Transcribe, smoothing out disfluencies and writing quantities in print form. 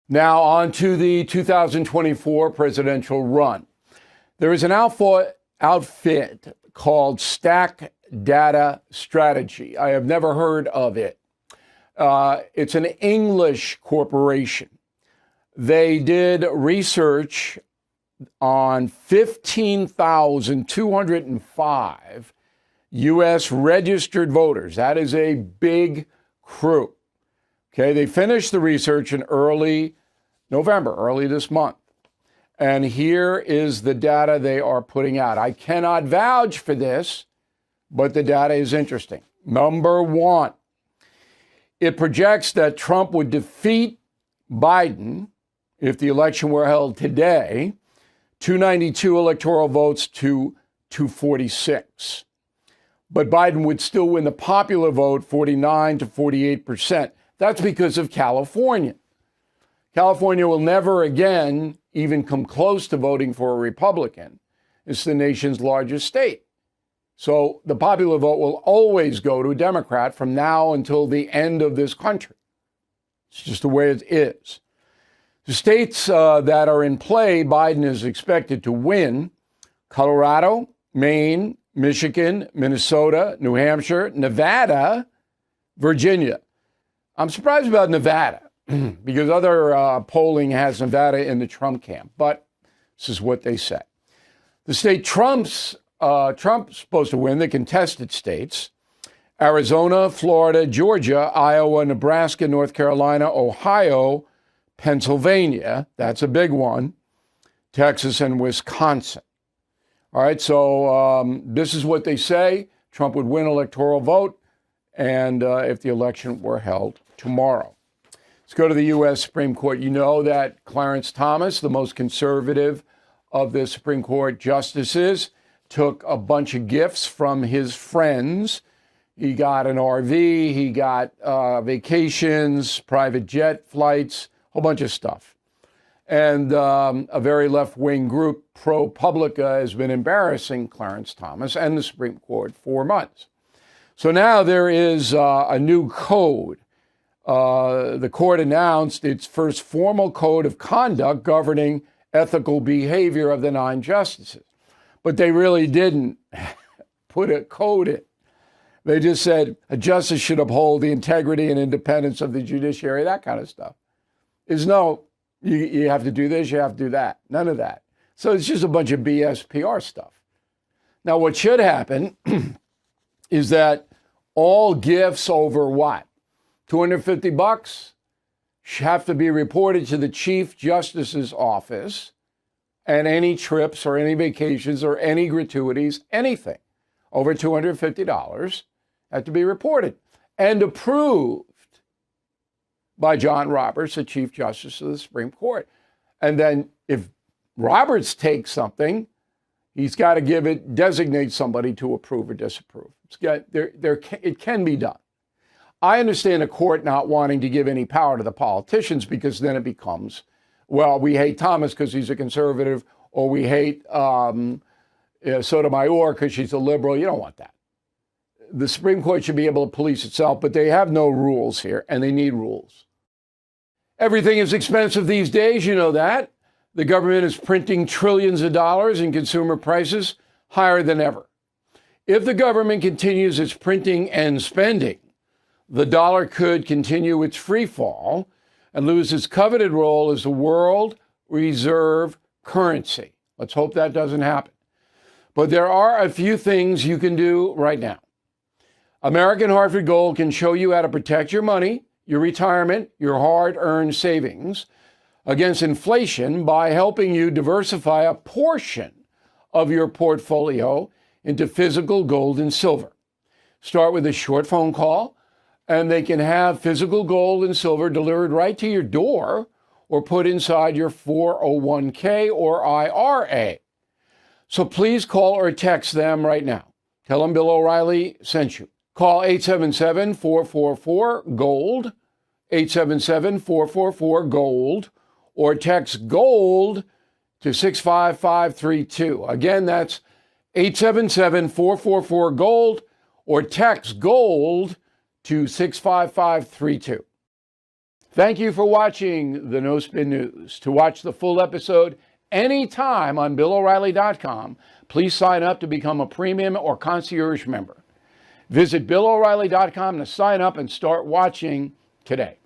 Now on to the 2024 presidential run. There is an outfit called Stack Data Strategy. I have never heard of it. It's an English corporation. They did research on 15,205 U.S. registered voters. That is a big crew. Okay, they finished the research in early November, early this month. And here is the data they are putting out. I cannot vouch for this, but the data is interesting. Number one, it projects that Trump would defeat Biden if the election were held today, 292 electoral votes to 246. But Biden would still win the popular vote 49 to 48%. That's because of California. California will never again even come close to voting for a Republican. It's the nation's largest state. So the popular vote will always go to a Democrat from now until the end of this country. It's just the way it is. The states that are in play, Biden is expected to win: Colorado, Maine, Michigan, Minnesota, New Hampshire, Nevada, Virginia. I'm surprised about Nevada because other polling has Nevada in the Trump camp, but this is what they say. The state Trump's supposed to win, the contested states: Arizona, Florida, Georgia, Iowa, Nebraska, North Carolina, Ohio, Pennsylvania, that's a big one, Texas, and Wisconsin. All right, so this is what they say. Trump would win electoral vote, and if the election were held tomorrow. Let's go to the U.S. Supreme Court. You know that Clarence Thomas, the most conservative of the Supreme Court justices, took a bunch of gifts from his friends. He got an RV, he got vacations, private jet flights, a whole bunch of stuff. And a very left-wing group, ProPublica, has been embarrassing Clarence Thomas and the Supreme Court for months. So now there is a new code. The court announced its first formal code of conduct governing ethical behavior of the 9 justices. But they really didn't put a code in. They just said a justice should uphold the integrity and independence of the judiciary, that kind of stuff. There's no, you have to do this, you have to do that. None of that. So it's just a bunch of BS PR stuff. Now, what should happen is that all gifts over what? $250 have to be reported to the Chief Justice's office, and any trips or any vacations or any gratuities, anything over $250 have to be reported and approved by John Roberts, the Chief Justice of the Supreme Court. And then if Roberts takes something, he's got to designate somebody to approve or disapprove. It can be done. I understand a court not wanting to give any power to the politicians because then it becomes, well, we hate Thomas because he's a conservative, or we hate Sotomayor because she's a liberal. You don't want that. The Supreme Court should be able to police itself, but they have no rules here, and they need rules. Everything is expensive these days, you know that. The government is printing trillions of dollars and consumer prices higher than ever. If the government continues its printing and spending, the dollar could continue its free fall and lose its coveted role as the world reserve currency. Let's hope that doesn't happen. But there are a few things you can do right now. American Hartford Gold can show you how to protect your money, your retirement, your hard-earned savings against inflation by helping you diversify a portion of your portfolio into physical gold and silver. Start with a short phone call, and they can have physical gold and silver delivered right to your door or put inside your 401k or IRA. So please call or text them right now. Tell them Bill O'Reilly sent you. Call 877-444-GOLD, 877-444-GOLD, or text GOLD to 65532. Again, that's 877-444-GOLD, or text GOLD to 65532. Thank you for watching the No Spin News. To watch the full episode anytime on BillO'Reilly.com, please sign up to become a premium or concierge member. Visit BillO'Reilly.com to sign up and start watching today.